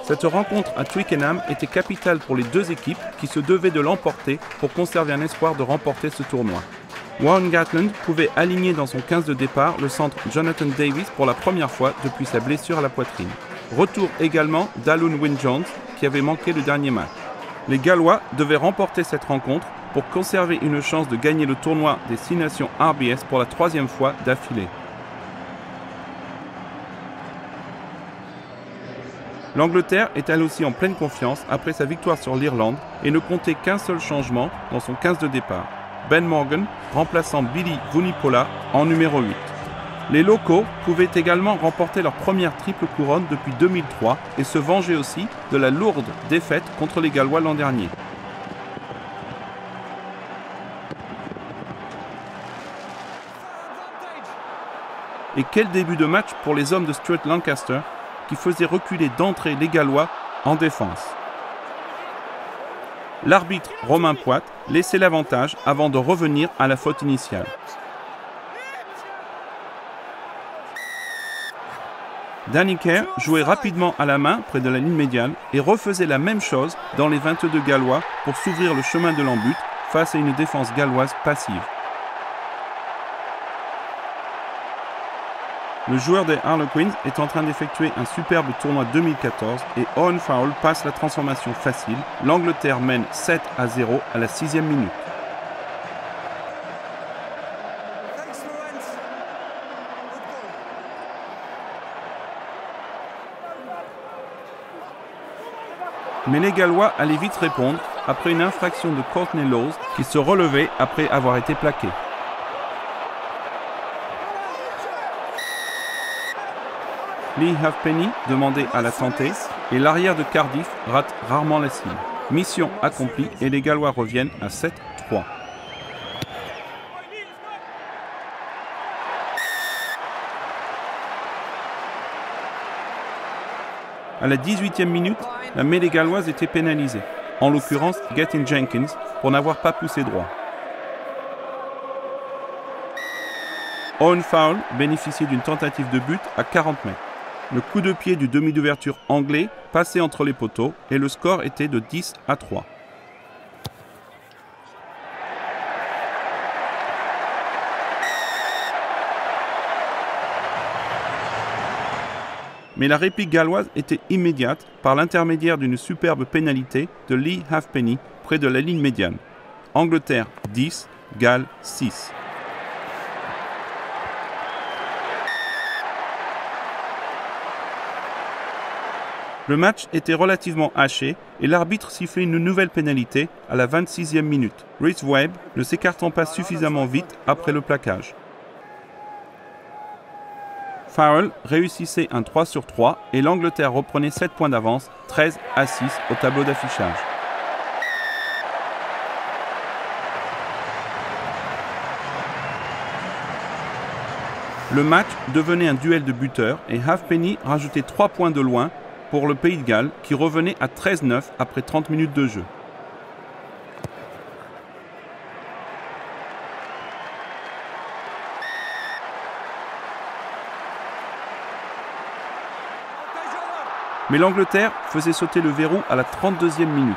Cette rencontre à Twickenham était capitale pour les deux équipes qui se devaient de l'emporter pour conserver un espoir de remporter ce tournoi. Warren Gatland pouvait aligner dans son 15 de départ le centre Jonathan Davies pour la première fois depuis sa blessure à la poitrine. Retour également d'Alun Wyn-Jones qui avait manqué le dernier match. Les Gallois devaient remporter cette rencontre pour conserver une chance de gagner le tournoi des 6 nations RBS pour la 3e fois d'affilée. L'Angleterre est elle aussi en pleine confiance après sa victoire sur l'Irlande et ne comptait qu'un seul changement dans son 15 de départ. Ben Morgan remplaçant Billy Vunipola en numéro 8. Les locaux pouvaient également remporter leur première triple couronne depuis 2003 et se venger aussi de la lourde défaite contre les Gallois l'an dernier. Et quel début de match pour les hommes de Stuart Lancaster qui faisaient reculer d'entrée les Gallois en défense. L'arbitre Romain Poite laissait l'avantage avant de revenir à la faute initiale. Danny Kerr jouait rapidement à la main près de la ligne médiane et refaisait la même chose dans les 22 Gallois pour s'ouvrir le chemin de l'embut face à une défense galloise passive. Le joueur des Harlequins est en train d'effectuer un superbe tournoi 2014 et Owen Farrell passe la transformation facile. L'Angleterre mène 7-0 à la 6e minute. Mais les Gallois allaient vite répondre après une infraction de Courtney Lawes qui se relevait après avoir été plaqué. Lee Halfpenny demandait à la tenter et l'arrière de Cardiff rate rarement la cible. Mission accomplie et les Gallois reviennent à 7-3. À la 18e minute, la mêlée galloise était pénalisée, en l'occurrence Gethin Jenkins, pour n'avoir pas poussé droit. Owen Farrell bénéficiait d'une tentative de but à 40 mètres. Le coup de pied du demi d'ouverture anglais passait entre les poteaux et le score était de 10-3. Mais la réplique galloise était immédiate par l'intermédiaire d'une superbe pénalité de Lee Halfpenny près de la ligne médiane. Angleterre 10, Galles 6. Le match était relativement haché et l'arbitre sifflait une nouvelle pénalité à la 26e minute. Rhys Webb ne s'écartant pas suffisamment vite après le plaquage. Farrell réussissait un 3 sur 3 et l'Angleterre reprenait 7 points d'avance, 13-6 au tableau d'affichage. Le match devenait un duel de buteurs et Halfpenny rajoutait 3 points de loin pour le Pays de Galles qui revenait à 13-9 après 30 minutes de jeu. Mais l'Angleterre faisait sauter le verrou à la 32e minute.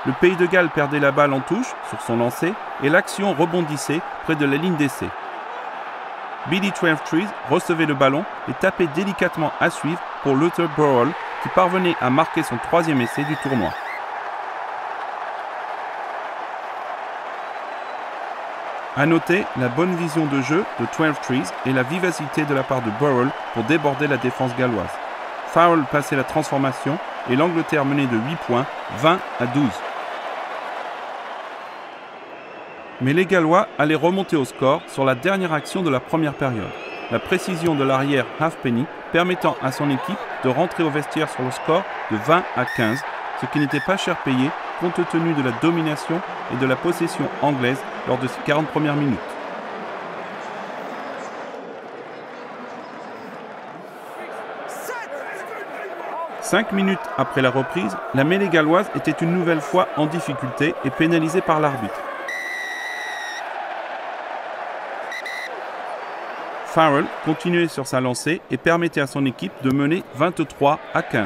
Le Pays de Galles perdait la balle en touche sur son lancer et l'action rebondissait près de la ligne d'essai. Billy Twelvetrees recevait le ballon et tapait délicatement à suivre pour Luther Burrell qui parvenait à marquer son 3e essai du tournoi. A noter la bonne vision de jeu de Twelvetrees et la vivacité de la part de Burrell pour déborder la défense galloise. Farrell passait la transformation et l'Angleterre menait de 8 points, 20-12. Mais les Gallois allaient remonter au score sur la dernière action de la première période. La précision de l'arrière Halfpenny permettant à son équipe de rentrer au vestiaire sur le score de 20-15, ce qui n'était pas cher payé compte tenu de la domination et de la possession anglaise lors de ces 40 premières minutes. Cinq minutes après la reprise, la mêlée galloise était une nouvelle fois en difficulté et pénalisée par l'arbitre. Farrell continuait sur sa lancée et permettait à son équipe de mener 23-15.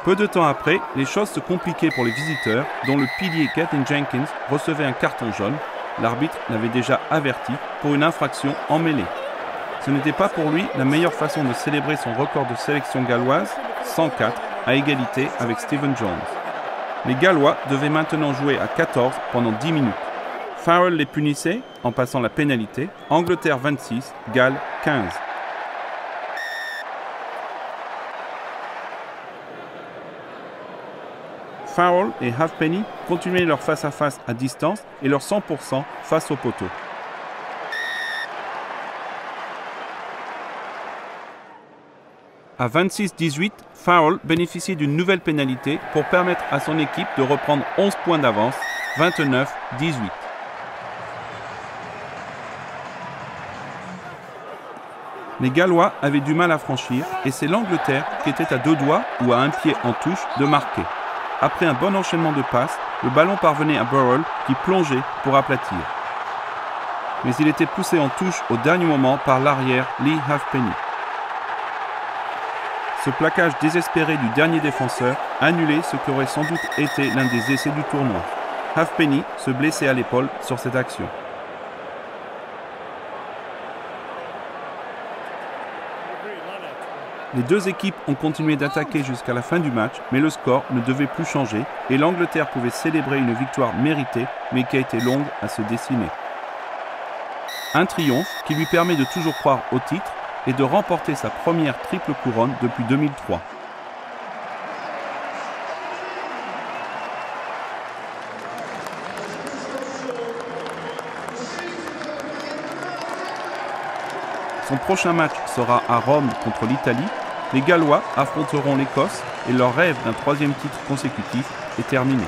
Peu de temps après, les choses se compliquaient pour les visiteurs, dont le pilier Gatlin Jenkins recevait un carton jaune. L'arbitre l'avait déjà averti pour une infraction en mêlée. Ce n'était pas pour lui la meilleure façon de célébrer son record de sélection galloise, 104, à égalité avec Stephen Jones. Les Gallois devaient maintenant jouer à 14 pendant 10 minutes. Farrell les punissait en passant la pénalité. Angleterre 26, Galles 15. Farrell et Halfpenny continuaient leur face-à-face à distance et leur 100% face au poteau. À 26-18, Farrell bénéficiait d'une nouvelle pénalité pour permettre à son équipe de reprendre 11 points d'avance, 29-18. Les Gallois avaient du mal à franchir et c'est l'Angleterre qui était à 2 doigts ou à 1 pied en touche de marquer. Après un bon enchaînement de passes, le ballon parvenait à Burrell qui plongeait pour aplatir. Mais il était poussé en touche au dernier moment par l'arrière Lee Halfpenny. Ce plaquage désespéré du dernier défenseur annulait ce qui aurait sans doute été l'un des essais du tournoi. Halfpenny se blessait à l'épaule sur cette action. Les deux équipes ont continué d'attaquer jusqu'à la fin du match, mais le score ne devait plus changer et l'Angleterre pouvait célébrer une victoire méritée, mais qui a été longue à se dessiner. Un triomphe qui lui permet de toujours croire au titre et de remporter sa première triple couronne depuis 2003. Son prochain match sera à Rome contre l'Italie. Les Gallois affronteront l'Écosse et leur rêve d'un 3e titre consécutif est terminé.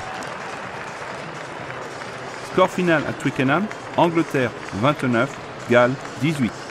Score final à Twickenham, Angleterre 29, Galles 18.